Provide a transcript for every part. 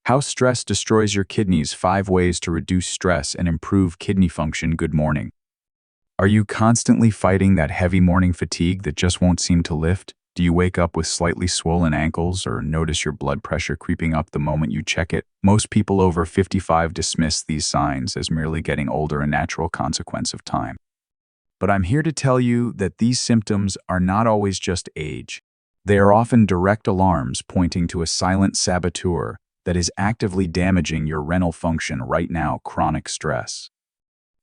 How stress destroys your kidneys. 5 ways to reduce stress and improve kidney function. Good morning. Are you constantly fighting that heavy morning fatigue that just won't seem to lift? Do you wake up with slightly swollen ankles or notice your blood pressure creeping up the moment you check it? Most people over 55 dismiss these signs as merely getting older, a natural consequence of time. But I'm here to tell you that these symptoms are not always just age. They are often direct alarms pointing to a silent saboteur that is actively damaging your renal function right now. Chronic stress.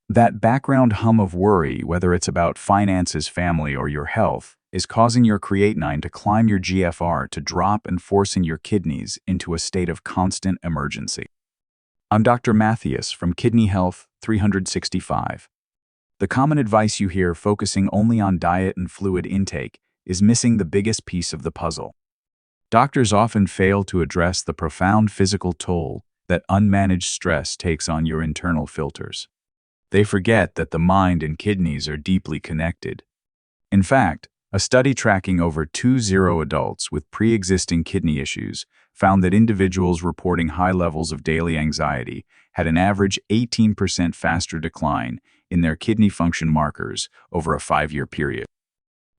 That background hum of worry, whether it's about finances, family, or your health, is causing your creatinine to climb, your GFR to drop, and forcing your kidneys into a state of constant emergency. I'm Dr. Mattheus from Kidney Health 365. The common advice you hear, focusing only on diet and fluid intake, is missing the biggest piece of the puzzle. Doctors often fail to address the profound physical toll that unmanaged stress takes on your internal filters. They forget that the mind and kidneys are deeply connected. In fact, a study tracking over 20 adults with pre-existing kidney issues found that individuals reporting high levels of daily anxiety had an average 18% faster decline in their kidney function markers over a 5-year period.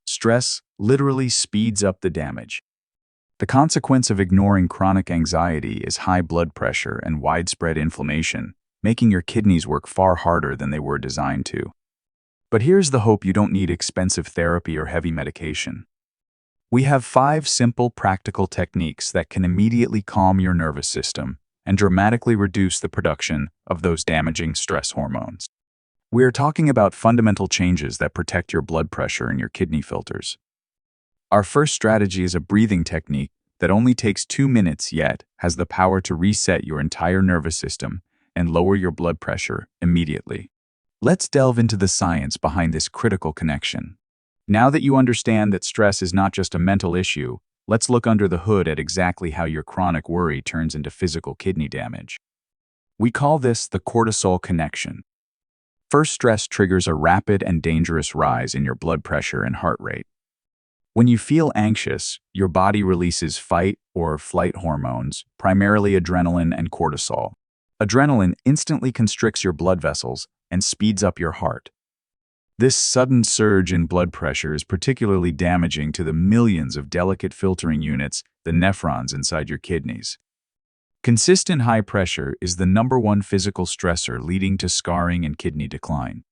Stress literally speeds up the damage. The consequence of ignoring chronic anxiety is high blood pressure and widespread inflammation, making your kidneys work far harder than they were designed to. But here's the hope: you don't need expensive therapy or heavy medication. We have 5 simple, practical techniques that can immediately calm your nervous system and dramatically reduce the production of those damaging stress hormones. We are talking about fundamental changes that protect your blood pressure and your kidney filters. Our first strategy is a breathing technique that only takes 2 minutes, yet has the power to reset your entire nervous system and lower your blood pressure immediately. Let's delve into the science behind this critical connection. Now that you understand that stress is not just a mental issue, let's look under the hood at exactly how your chronic worry turns into physical kidney damage. We call this the cortisol connection. First, stress triggers a rapid and dangerous rise in your blood pressure and heart rate. When you feel anxious, your body releases fight or flight hormones, primarily adrenaline and cortisol. Adrenaline instantly constricts your blood vessels and speeds up your heart. This sudden surge in blood pressure is particularly damaging to the millions of delicate filtering units, the nephrons inside your kidneys. Consistent high pressure is the #1 physical stressor leading to scarring and kidney decline.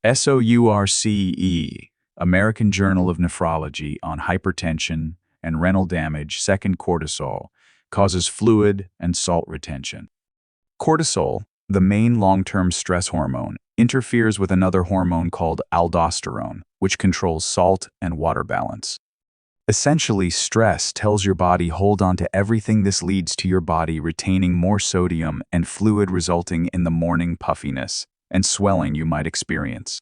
SOURCE, American Journal of Nephrology, on hypertension and renal damage. Second, cortisol causes fluid and salt retention. Cortisol, the main long-term stress hormone, interferes with another hormone called aldosterone, which controls salt and water balance. Essentially, stress tells your body, hold on to everything. This leads to your body retaining more sodium and fluid, resulting in the morning puffiness and swelling you might experience.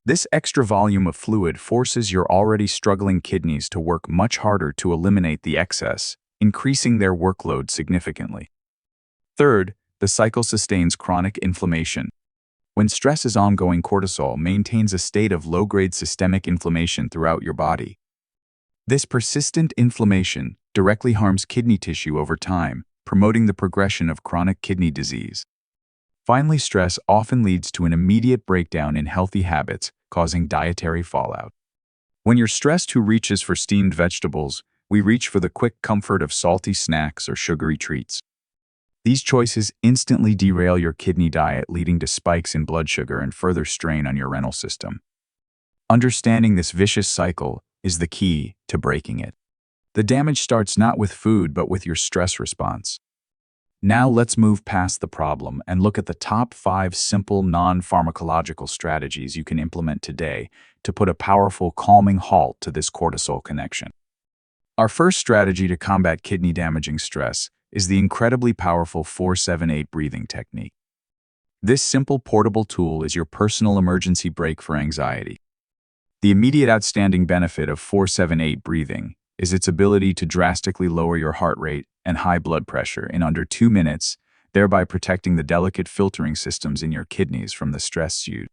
This extra volume of fluid forces your already struggling kidneys to work much harder to eliminate the excess, increasing their workload significantly. Third, the cycle sustains chronic inflammation. When stress is ongoing, cortisol maintains a state of low-grade systemic inflammation throughout your body. This persistent inflammation directly harms kidney tissue over time, promoting the progression of chronic kidney disease. Finally, stress often leads to an immediate breakdown in healthy habits, causing dietary fallout. When you're stressed, who reaches for steamed vegetables? We reach for the quick comfort of salty snacks or sugary treats. These choices instantly derail your kidney diet, leading to spikes in blood sugar and further strain on your renal system. Understanding this vicious cycle is the key to breaking it. The damage starts not with food, but with your stress response. Now let's move past the problem and look at the top 5 simple non-pharmacological strategies you can implement today to put a powerful calming halt to this cortisol connection. Our first strategy to combat kidney-damaging stress is the incredibly powerful 4-7-8 breathing technique. This simple portable tool is your personal emergency brake for anxiety. The immediate outstanding benefit of 4-7-8 breathing is its ability to drastically lower your heart rate and high blood pressure in under 2 minutes, thereby protecting the delicate filtering systems in your kidneys from the stress you.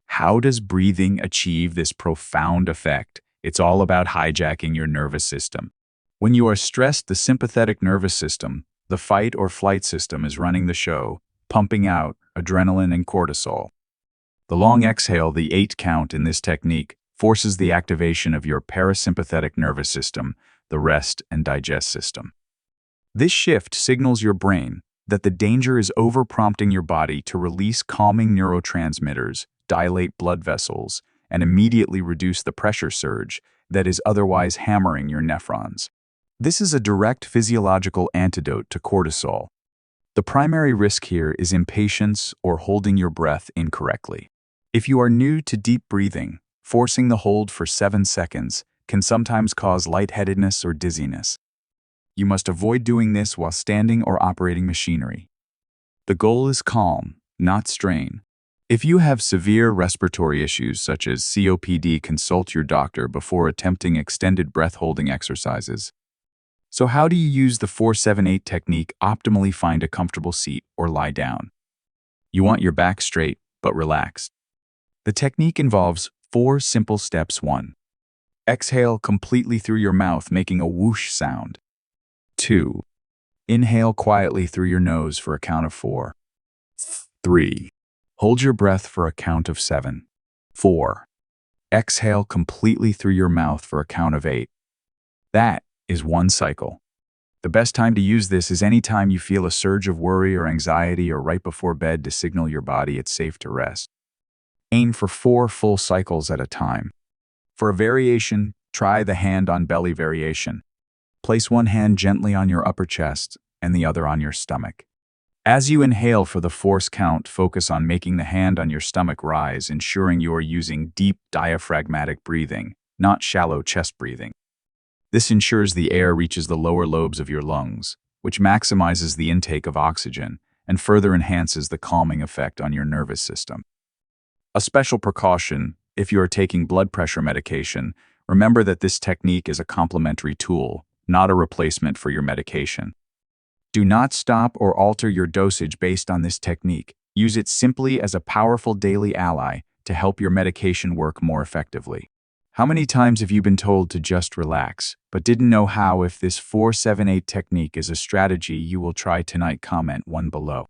How does breathing achieve this profound effect? It's all about hijacking your nervous system. When you are stressed, the sympathetic nervous system, The fight or flight system is running the show, pumping out adrenaline and cortisol. The long exhale, the 8 count in this technique, forces the activation of your parasympathetic nervous system, the rest and digest system. This shift signals your brain that the danger is over-prompting your body to release calming neurotransmitters, dilate blood vessels, and immediately reduce the pressure surge that is otherwise hammering your nephrons. This is a direct physiological antidote to cortisol. The primary risk here is impatience or holding your breath incorrectly. If you are new to deep breathing, forcing the hold for 7 seconds can sometimes cause lightheadedness or dizziness. You must avoid doing this while standing or operating machinery. The goal is calm, not strain. If you have severe respiratory issues such as COPD, consult your doctor before attempting extended breath-holding exercises. So how do you use the 4-7-8 technique optimally? Find a comfortable seat or lie down. You want your back straight but relaxed. The technique involves 4 simple steps. 1. Exhale completely through your mouth, making a whoosh sound. 2. Inhale quietly through your nose for a count of 4. 3. Hold your breath for a count of 7. 4. Exhale completely through your mouth for a count of 8. That is 1 cycle. The best time to use this is any time you feel a surge of worry or anxiety or right before bed to signal your body it's safe to rest. Aim for 4 full cycles at a time. For a variation, try the hand on belly variation. Place one hand gently on your upper chest and the other on your stomach. As you inhale for the force count, focus on making the hand on your stomach rise, ensuring you are using deep diaphragmatic breathing, not shallow chest breathing. This ensures the air reaches the lower lobes of your lungs, which maximizes the intake of oxygen and further enhances the calming effect on your nervous system. A special precaution: if you are taking blood pressure medication, remember that this technique is a complementary tool, not a replacement for your medication. Do not stop or alter your dosage based on this technique. Use it simply as a powerful daily ally to help your medication work more effectively. How many times have you been told to just relax, but didn't know how? If this 4-7-8 technique is a strategy you will try tonight, comment 1 below.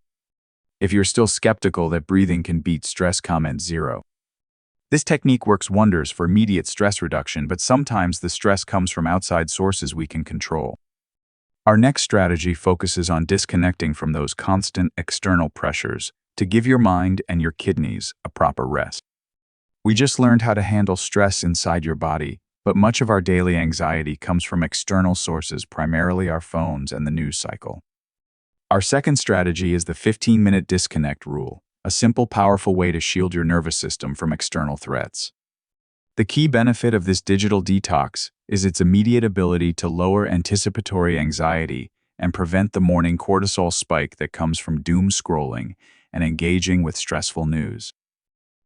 If you're still skeptical that breathing can beat stress, comment 0. This technique works wonders for immediate stress reduction, but sometimes the stress comes from outside sources we can control. Our next strategy focuses on disconnecting from those constant external pressures to give your mind and your kidneys a proper rest. We just learned how to handle stress inside your body, but much of our daily anxiety comes from external sources, primarily our phones and the news cycle. Our second strategy is the 15-minute disconnect rule, a simple, powerful way to shield your nervous system from external threats. The key benefit of this digital detox is its immediate ability to lower anticipatory anxiety and prevent the morning cortisol spike that comes from doom scrolling and engaging with stressful news.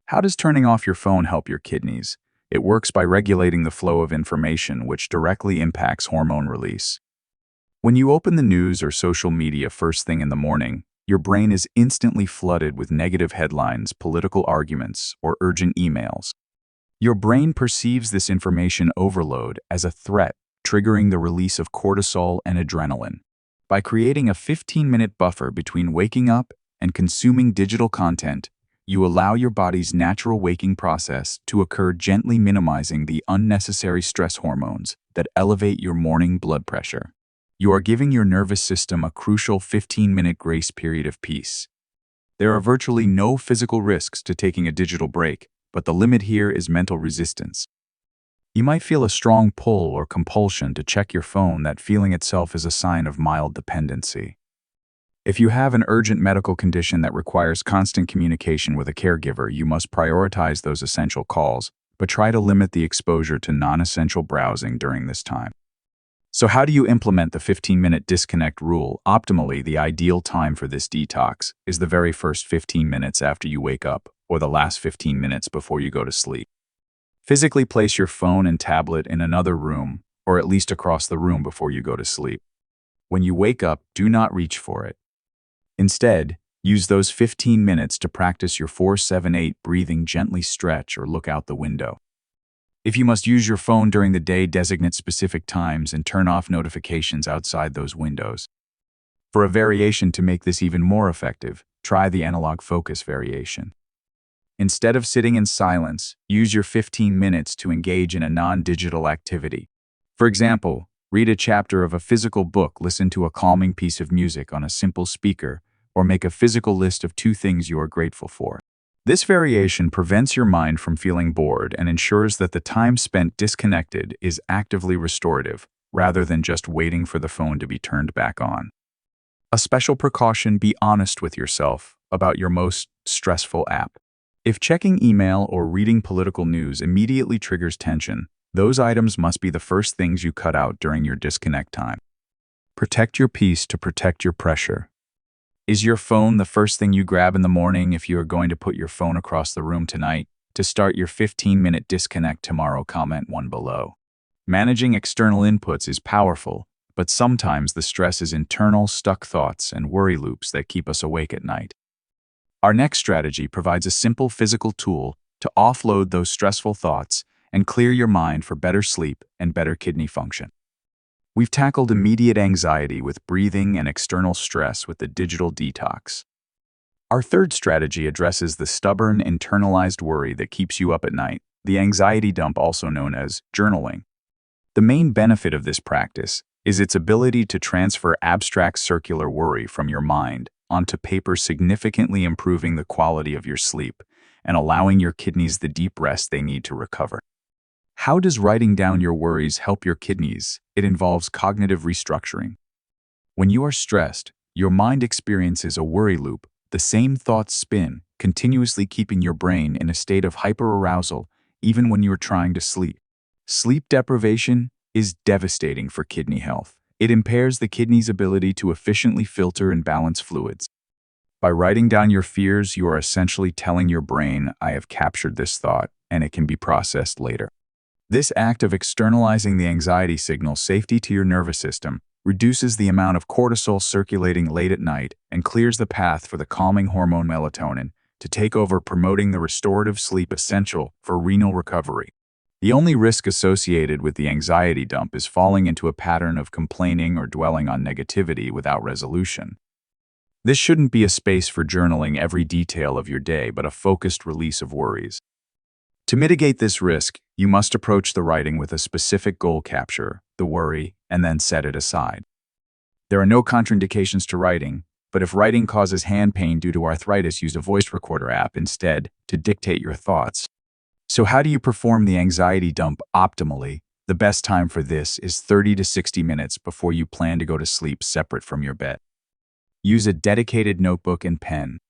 How does turning off your phone help your kidneys? It works by regulating the flow of information, which directly impacts hormone release. When you open the news or social media first thing in the morning, your brain is instantly flooded with negative headlines, political arguments, or urgent emails. Your brain perceives this information overload as a threat, triggering the release of cortisol and adrenaline. By creating a 15-minute buffer between waking up and consuming digital content, you allow your body's natural waking process to occur, gently minimizing the unnecessary stress hormones that elevate your morning blood pressure. You are giving your nervous system a crucial 15-minute grace period of peace. There are virtually no physical risks to taking a digital break, but the limit here is mental resistance. You might feel a strong pull or compulsion to check your phone. That feeling itself is a sign of mild dependency. If you have an urgent medical condition that requires constant communication with a caregiver, you must prioritize those essential calls, but try to limit the exposure to non-essential browsing during this time. So how do you implement the 15-minute disconnect rule? Optimally, the ideal time for this detox is the very first 15 minutes after you wake up, or the last 15 minutes before you go to sleep. Physically place your phone and tablet in another room, or at least across the room before you go to sleep. When you wake up, do not reach for it. Instead, use those 15 minutes to practice your 4-7-8 breathing. Gently stretch or look out the window. If you must use your phone during the day, designate specific times and turn off notifications outside those windows. For a variation to make this even more effective, try the analog focus variation. Instead of sitting in silence, use your 15 minutes to engage in a non-digital activity. For example, read a chapter of a physical book, listen to a calming piece of music on a simple speaker, or make a physical list of 2 things you are grateful for. This variation prevents your mind from feeling bored and ensures that the time spent disconnected is actively restorative, rather than just waiting for the phone to be turned back on. A special precaution: be honest with yourself about your most stressful app. If checking email or reading political news immediately triggers tension, those items must be the first things you cut out during your disconnect time. Protect your peace to protect your pressure. Is your phone the first thing you grab in the morning if you are going to put your phone across the room tonight? To start your 15-minute disconnect tomorrow, comment 1 below. Managing external inputs is powerful, but sometimes the stress is internal, stuck thoughts and worry loops that keep us awake at night. Our next strategy provides a simple physical tool to offload those stressful thoughts and clear your mind for better sleep and better kidney function. We've tackled immediate anxiety with breathing and external stress with the digital detox. Our third strategy addresses the stubborn, internalized worry that keeps you up at night, the anxiety dump, also known as journaling. The main benefit of this practice is its ability to transfer abstract circular worry from your mind onto paper, significantly improving the quality of your sleep and allowing your kidneys the deep rest they need to recover. How does writing down your worries help your kidneys? It involves cognitive restructuring. When you are stressed, your mind experiences a worry loop. The same thoughts spin, continuously keeping your brain in a state of hyperarousal even when you are trying to sleep. Sleep deprivation is devastating for kidney health. It impairs the kidney's ability to efficiently filter and balance fluids. By writing down your fears, you are essentially telling your brain, "I have captured this thought, and it can be processed later." This act of externalizing the anxiety signals safety to your nervous system, reduces the amount of cortisol circulating late at night, and clears the path for the calming hormone melatonin to take over, promoting the restorative sleep essential for renal recovery. The only risk associated with the anxiety dump is falling into a pattern of complaining or dwelling on negativity without resolution. This shouldn't be a space for journaling every detail of your day, but a focused release of worries. To mitigate this risk, you must approach the writing with a specific goal: capture the worry and then set it aside. There are no contraindications to writing, but if writing causes hand pain due to arthritis, use a voice recorder app instead to dictate your thoughts. So how do you perform the anxiety dump optimally? The best time for this is 30 to 60 minutes before you plan to go to sleep, separate from your bed. Use a dedicated notebook and pen.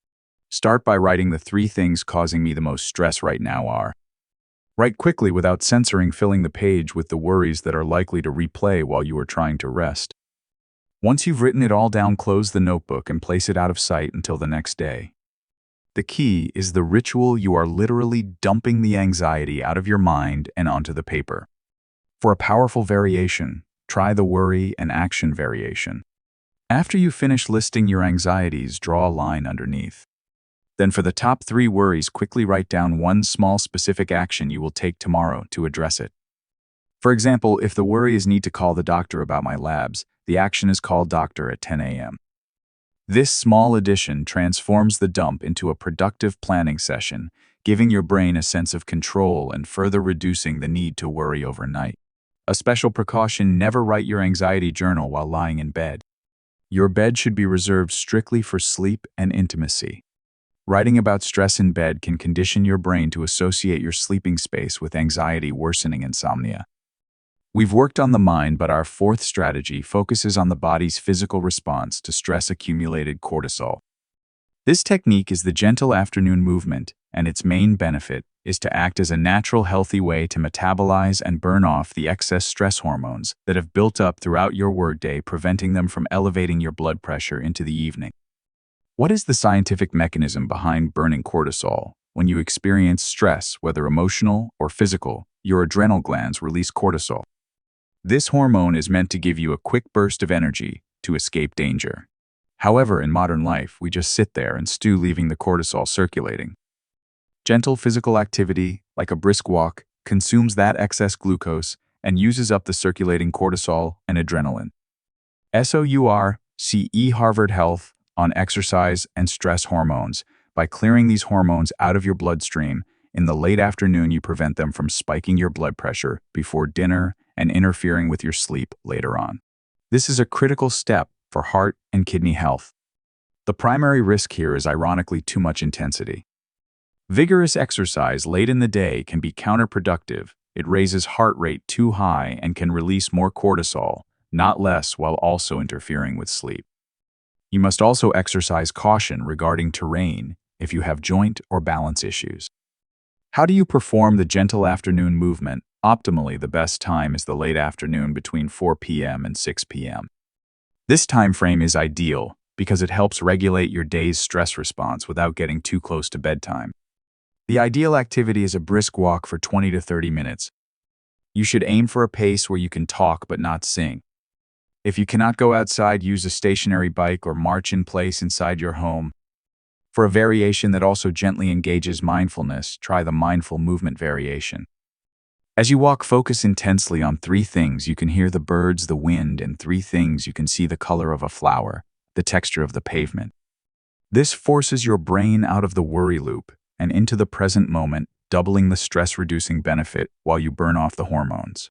Start by writing: the 3 things causing me the most stress right now are. Write quickly without censoring, filling the page with the worries that are likely to replay while you are trying to rest. Once you've written it all down, close the notebook and place it out of sight until the next day. The key is the ritual. You are literally dumping the anxiety out of your mind and onto the paper. For a powerful variation, try the worry and action variation. After you finish listing your anxieties, draw a line underneath. Then for the top 3 worries, quickly write down 1 small specific action you will take tomorrow to address it. For example, if the worry is need to call the doctor about my labs, the action is call doctor at 10 a.m. This small addition transforms the dump into a productive planning session, giving your brain a sense of control and further reducing the need to worry overnight. A special precaution: never write your anxiety journal while lying in bed. Your bed should be reserved strictly for sleep and intimacy. Writing about stress in bed can condition your brain to associate your sleeping space with anxiety, worsening insomnia. We've worked on the mind, but our 4th strategy focuses on the body's physical response to stress-accumulated cortisol. This technique is the gentle afternoon movement, and its main benefit is to act as a natural, healthy way to metabolize and burn off the excess stress hormones that have built up throughout your workday, preventing them from elevating your blood pressure into the evening. What is the scientific mechanism behind burning cortisol? When you experience stress, whether emotional or physical, your adrenal glands release cortisol. This hormone is meant to give you a quick burst of energy to escape danger. However, in modern life, we just sit there and stew, leaving the cortisol circulating. Gentle physical activity, like a brisk walk, consumes that excess glucose and uses up the circulating cortisol and adrenaline. See Harvard Health on exercise and stress hormones. By clearing these hormones out of your bloodstream, in the late afternoon you prevent them from spiking your blood pressure before dinner and interfering with your sleep later on. This is a critical step for heart and kidney health. The primary risk here is ironically too much intensity. Vigorous exercise late in the day can be counterproductive. It raises heart rate too high and can release more cortisol, not less, while also interfering with sleep. You must also exercise caution regarding terrain if you have joint or balance issues. How do you perform the gentle afternoon movement? Optimally, the best time is the late afternoon between 4 p.m. and 6 p.m. This time frame is ideal because it helps regulate your day's stress response without getting too close to bedtime. The ideal activity is a brisk walk for 20 to 30 minutes. You should aim for a pace where you can talk but not sing. If you cannot go outside, use a stationary bike or march in place inside your home. For a variation that also gently engages mindfulness, try the mindful movement variation. As you walk, focus intensely on 3 things. You can hear the birds, the wind, and 3 things. You can see the color of a flower, the texture of the pavement. This forces your brain out of the worry loop and into the present moment, doubling the stress-reducing benefit while you burn off the hormones.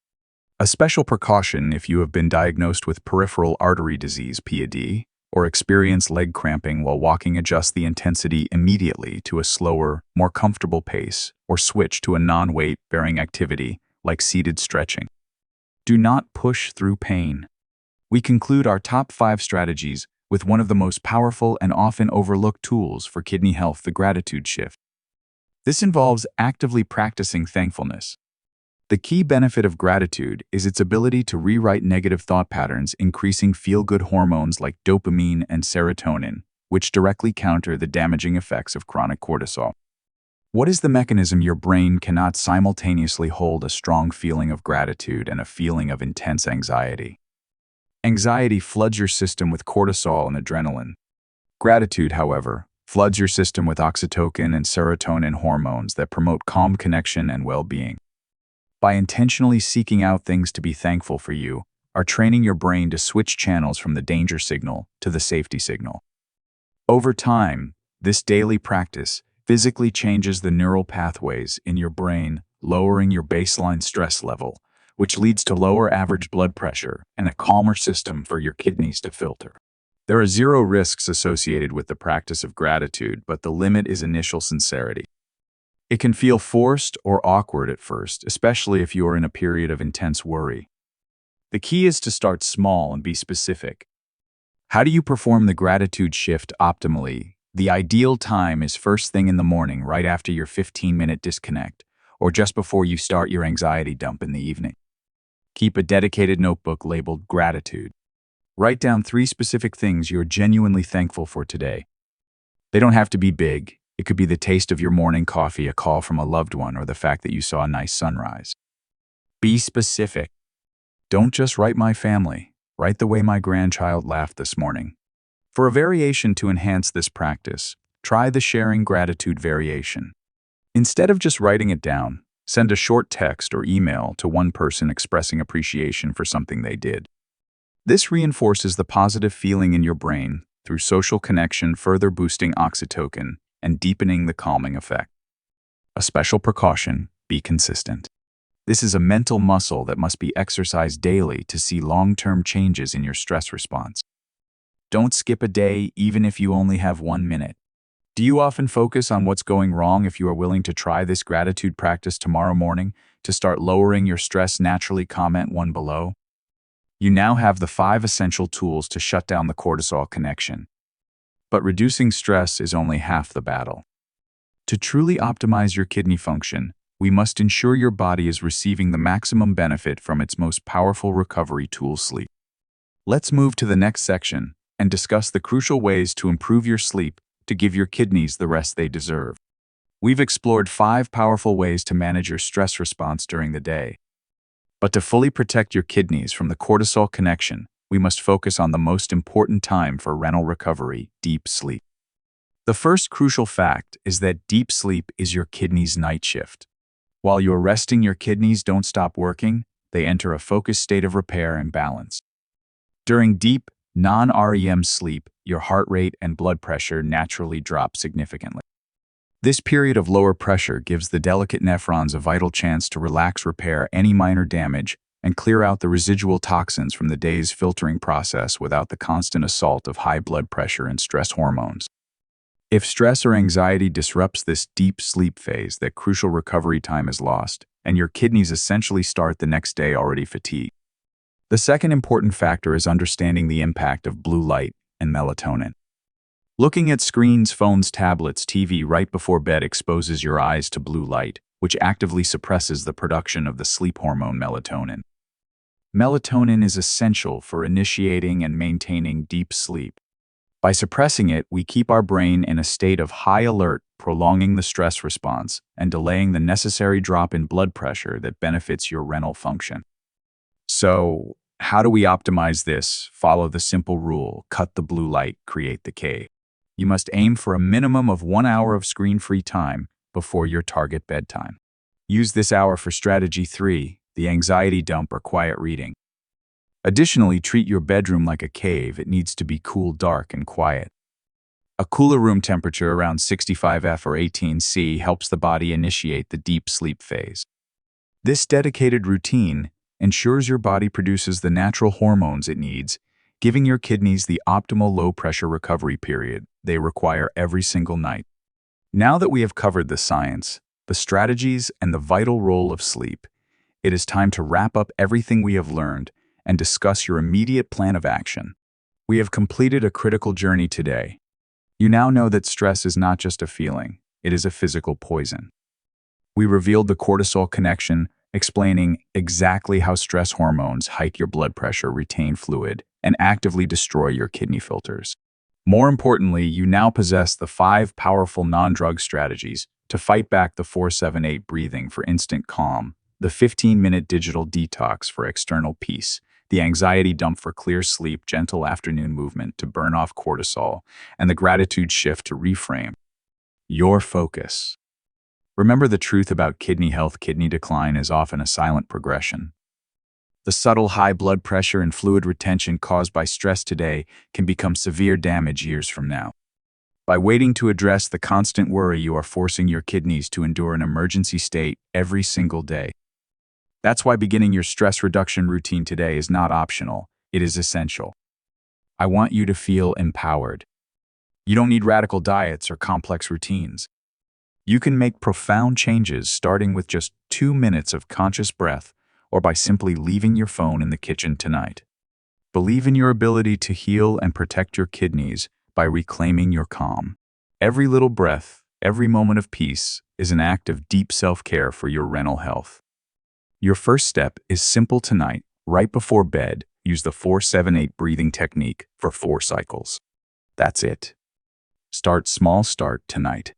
A special precaution if you have been diagnosed with peripheral artery disease (PAD) or experience leg cramping while walking, adjust the intensity immediately to a slower, more comfortable pace or switch to a non-weight-bearing activity like seated stretching. Do not push through pain. We conclude our top 5 strategies with one of the most powerful and often overlooked tools for kidney health, the gratitude shift. This involves actively practicing thankfulness. The key benefit of gratitude is its ability to rewrite negative thought patterns, increasing feel-good hormones like dopamine and serotonin, which directly counter the damaging effects of chronic cortisol. What is the mechanism? Your brain cannot simultaneously hold a strong feeling of gratitude and a feeling of intense anxiety. Anxiety floods your system with cortisol and adrenaline. Gratitude, however, floods your system with oxytocin and serotonin hormones that promote calm, connection, and well-being. By intentionally seeking out things to be thankful for, you are training your brain to switch channels from the danger signal to the safety signal. Over time, this daily practice physically changes the neural pathways in your brain, lowering your baseline stress level, which leads to lower average blood pressure and a calmer system for your kidneys to filter. There are 0 risks associated with the practice of gratitude, but the limit is initial sincerity. It can feel forced or awkward at first, especially if you are in a period of intense worry. The key is to start small and be specific. How do you perform the gratitude shift optimally? The ideal time is first thing in the morning, right after your 15-minute disconnect, or just before you start your anxiety dump in the evening. Keep a dedicated notebook labeled gratitude. Write down 3 specific things you're genuinely thankful for today. They don't have to be big. It could be the taste of your morning coffee, a call from a loved one, or the fact that you saw a nice sunrise. Be specific. Don't just write "my family." Write "the way my grandchild laughed this morning." For a variation to enhance this practice, try the sharing gratitude variation. Instead of just writing it down, send a short text or email to one person expressing appreciation for something they did. This reinforces the positive feeling in your brain through social connection, further boosting oxytocin and deepening the calming effect. A special precaution: be consistent. This is a mental muscle that must be exercised daily to see long-term changes in your stress response. Don't skip a day, even if you only have 1 minute. Do you often focus on what's going wrong? If you are willing to try this gratitude practice tomorrow morning to start lowering your stress naturally, comment 1 below. You now have the 5 essential tools to shut down the cortisol connection. But reducing stress is only half the battle. To truly optimize your kidney function, we must ensure your body is receiving the maximum benefit from its most powerful recovery tool, sleep. Let's move to the next section and discuss the crucial ways to improve your sleep to give your kidneys the rest they deserve. We've explored 5 powerful ways to manage your stress response during the day. But to fully protect your kidneys from the cortisol connection, we must focus on the most important time for renal recovery: deep sleep. The first crucial fact is that deep sleep is your kidneys' night shift. While you're resting, your kidneys don't stop working, they enter a focused state of repair and balance. During deep, Non-REM sleep, your heart rate and blood pressure naturally drop significantly. This period of lower pressure gives the delicate nephrons a vital chance to relax, repair any minor damage, and clear out the residual toxins from the day's filtering process without the constant assault of high blood pressure and stress hormones. If stress or anxiety disrupts this deep sleep phase, that crucial recovery time is lost, and your kidneys essentially start the next day already fatigued. The second important factor is understanding the impact of blue light and melatonin. Looking at screens, phones, tablets, TV right before bed exposes your eyes to blue light, which actively suppresses the production of the sleep hormone melatonin. Melatonin is essential for initiating and maintaining deep sleep. By suppressing it, we keep our brain in a state of high alert, prolonging the stress response and delaying the necessary drop in blood pressure that benefits your renal function. So, how do we optimize this? Follow the simple rule: cut the blue light, create the cave. You must aim for a minimum of 1 hour of screen-free time before your target bedtime. Use this hour for strategy 3, the anxiety dump or quiet reading. Additionally, treat your bedroom like a cave. It needs to be cool, dark, and quiet. A cooler room temperature around 65 F or 18 C helps the body initiate the deep sleep phase. This dedicated routine ensures your body produces the natural hormones it needs, giving your kidneys the optimal low-pressure recovery period they require every single night. Now that we have covered the science, the strategies, and the vital role of sleep, it is time to wrap up everything we have learned and discuss your immediate plan of action. We have completed a critical journey today. You now know that stress is not just a feeling, it is a physical poison. We revealed the cortisol connection, explaining exactly how stress hormones hike your blood pressure, retain fluid, and actively destroy your kidney filters. More importantly, you now possess the 5 powerful non-drug strategies to fight back the 4-7-8 breathing for instant calm, the 15-minute digital detox for external peace, the anxiety dump for clear sleep, gentle afternoon movement to burn off cortisol, and the gratitude shift to reframe your focus. Remember the truth about kidney health: kidney decline is often a silent progression. The subtle high blood pressure and fluid retention caused by stress today can become severe damage years from now. By waiting to address the constant worry, you are forcing your kidneys to endure an emergency state every single day. That's why beginning your stress reduction routine today is not optional, it is essential. I want you to feel empowered. You don't need radical diets or complex routines. You can make profound changes starting with just 2 minutes of conscious breath or by simply leaving your phone in the kitchen tonight. Believe in your ability to heal and protect your kidneys by reclaiming your calm. Every little breath, every moment of peace is an act of deep self-care for your renal health. Your first step is simple tonight. Right before bed, use the 4-7-8 breathing technique for 4 cycles. That's it. Start small, start tonight.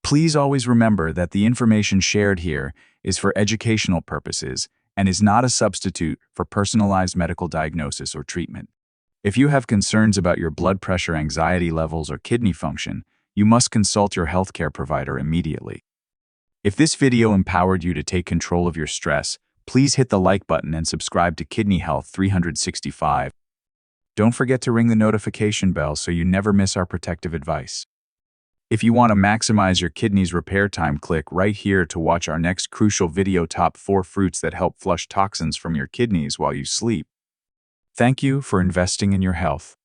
Please always remember that the information shared here is for educational purposes and is not a substitute for personalized medical diagnosis or treatment. If you have concerns about your blood pressure, anxiety levels, or kidney function, you must consult your healthcare provider immediately. If this video empowered you to take control of your stress, please hit the like button and subscribe to Kidney Health 365. Don't forget to ring the notification bell so you never miss our protective advice. If you want to maximize your kidneys' repair time, click right here to watch our next crucial video: top 4 fruits that help flush toxins from your kidneys while you sleep. Thank you for investing in your health.